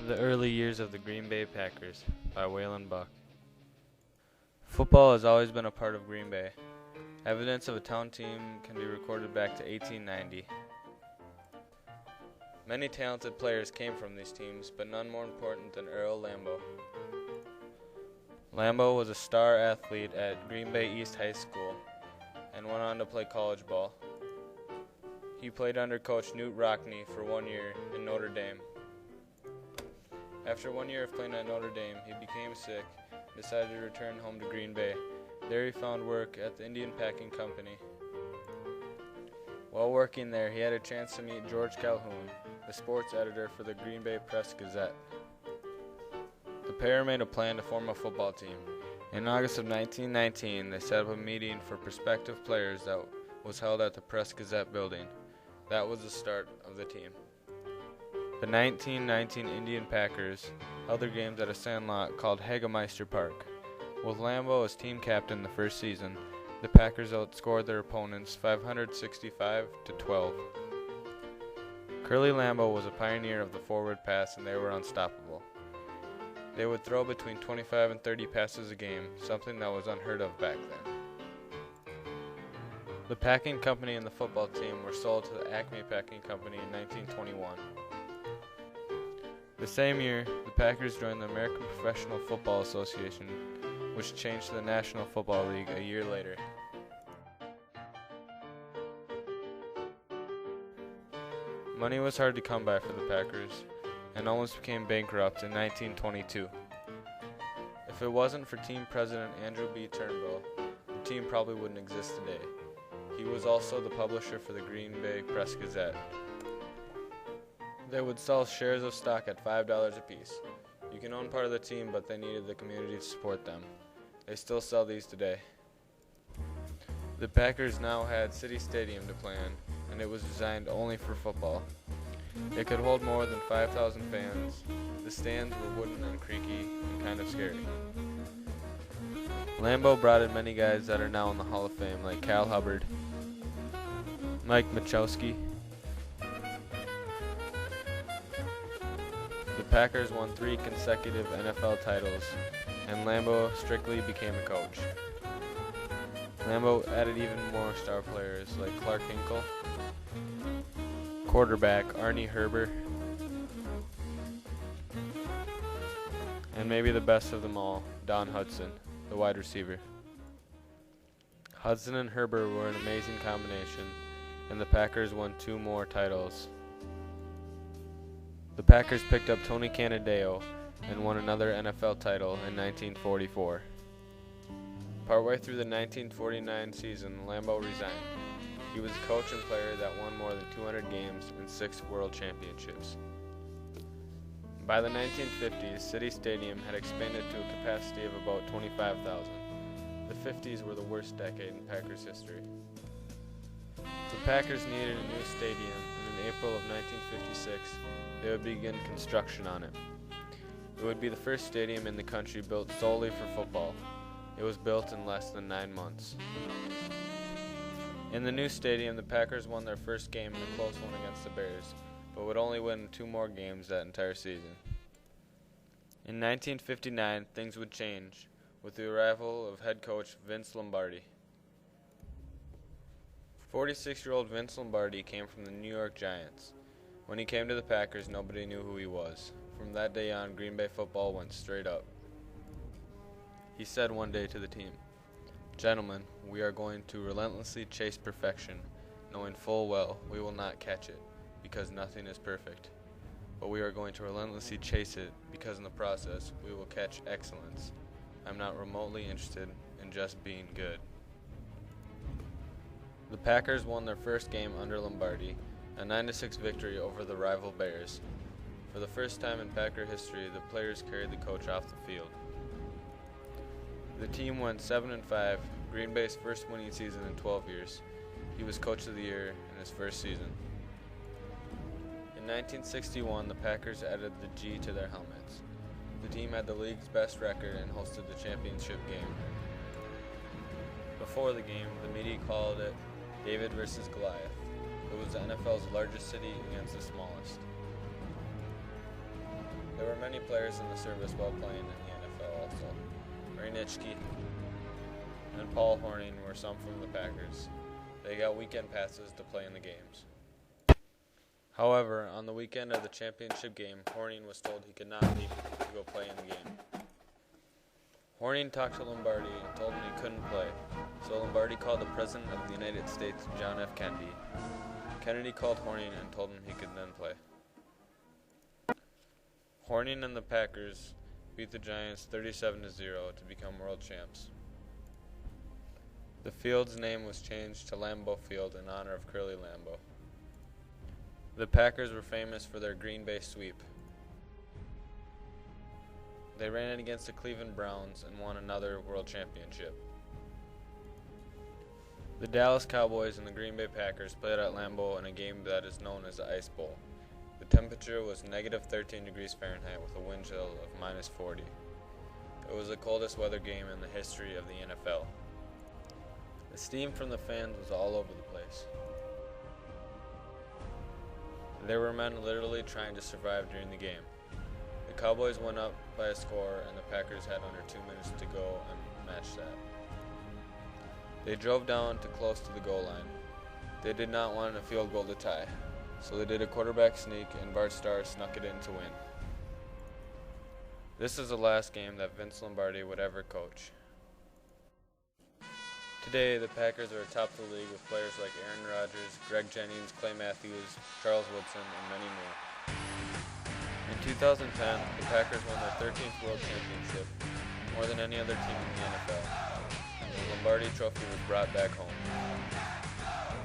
The Early Years of the Green Bay Packers by Waylon Buck. Football has always been a part of Green Bay. Evidence of a town team can be recorded back to 1890. Many talented players came from these teams, but none more important than Earl Lambeau. Lambeau was a star athlete at Green Bay East High School and went on to play college ball. He played under coach Knute Rockne for 1 year in Notre Dame. After 1 year of playing at Notre Dame, he became sick and decided to return home to Green Bay. There he found work at the Indian Packing Company. While working there, he had a chance to meet George Calhoun, the sports editor for the Green Bay Press-Gazette. The pair made a plan to form a football team. In August of 1919, they set up a meeting for prospective players that was held at the Press-Gazette building. That was the start of the team. The 1919 Indian Packers held their games at a sandlot called Hagemeister Park. With Lambeau as team captain the first season, the Packers outscored their opponents 565-12. Curly Lambeau was a pioneer of the forward pass, and they were unstoppable. They would throw between 25 and 30 passes a game, something that was unheard of back then. The packing company and the football team were sold to the Acme Packing Company in 1921. The same year, the Packers joined the American Professional Football Association, which changed to the National Football League a year later. Money was hard to come by for the Packers, and almost became bankrupt in 1922. If it wasn't for team president Andrew B. Turnbull, the team probably wouldn't exist today. He was also the publisher for the Green Bay Press-Gazette. They would sell shares of stock at $5 apiece. You can own part of the team, but they needed the community to support them. They still sell these today. The Packers now had City Stadium to play in, and it was designed only for football. It could hold more than 5,000 fans. The stands were wooden and creaky and kind of scary. Lambeau brought in many guys that are now in the Hall of Fame, like Cal Hubbard, Mike Machowski. The Packers won 3 consecutive NFL titles, and Lambeau strictly became a coach. Lambeau added even more star players like Clark Hinkle, quarterback Arnie Herber, and maybe the best of them all, Don Hutson, the wide receiver. Hudson and Herber were an amazing combination, and the Packers won 2 more titles. The Packers picked up Tony Canadeo and won another NFL title in 1944. Partway through the 1949 season, Lambeau resigned. He was a coach and player that won more than 200 games and 6 world championships. By the 1950s, City Stadium had expanded to a capacity of about 25,000. The 50s were the worst decade in Packers history. The Packers needed a new stadium, and in April of 1956, they would begin construction on it. It would be the first stadium in the country built solely for football. It was built in less than 9 months. In the new stadium, the Packers won their first game in a close one against the Bears, but would only win 2 more games that entire season. In 1959, things would change with the arrival of head coach Vince Lombardi. 46-year-old Vince Lombardi came from the New York Giants. When he came to the Packers, nobody knew who he was. From that day on, Green Bay football went straight up. He said one day to the team, "Gentlemen, we are going to relentlessly chase perfection, knowing full well we will not catch it, because nothing is perfect. But we are going to relentlessly chase it, because in the process we will catch excellence. I'm not remotely interested in just being good." The Packers won their first game under Lombardi, a 9-6 victory over the rival Bears. For the first time in Packer history, the players carried the coach off the field. The team went 7-5, Green Bay's first winning season in 12 years. He was Coach of the Year in his first season. In 1961, the Packers added the G to their helmets. The team had the league's best record and hosted the championship game. Before the game, the media called it David versus Goliath. It was the NFL's largest city against the smallest. There were were many players in the service while playing in the NFL also. Ray Nitschke and Paul Hornung were some from the Packers. They got weekend passes to play in the games. However, on the weekend of the championship game, Hornung was told he could not leave to go play in the game. Hornung talked to Lombardi and told him he couldn't play, so Lombardi called the President of the United States, John F. Kennedy. Kennedy called Hornung and told him he could then play. Hornung and the Packers beat the Giants 37-0 to become world champs. The field's name was changed to Lambeau Field in honor of Curly Lambeau. The Packers were famous for their Green Bay sweep. They ran it against the Cleveland Browns and won another world championship. The Dallas Cowboys and the Green Bay Packers played at Lambeau in a game that is known as the Ice Bowl. The temperature was -13 degrees Fahrenheit with a wind chill of -40. It was the coldest weather game in the history of the NFL. The steam from the fans was all over the place. There were men literally trying to survive during the game. The Cowboys went up by a score and the Packers had under 2 minutes to go and match that. They drove down to close to the goal line. They did not want a field goal to tie, so they did a quarterback sneak and Bart Starr snuck it in to win. This is the last game that Vince Lombardi would ever coach. Today, the Packers are atop the league with players like Aaron Rodgers, Greg Jennings, Clay Matthews, Charles Woodson, and many more. In 2010, the Packers won their 13th World Championship, more than any other team in the NFL. The Lombardi Trophy was brought back home.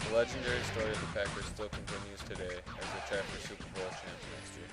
The legendary story of the Packers still continues today as they try for Super Bowl champs next year.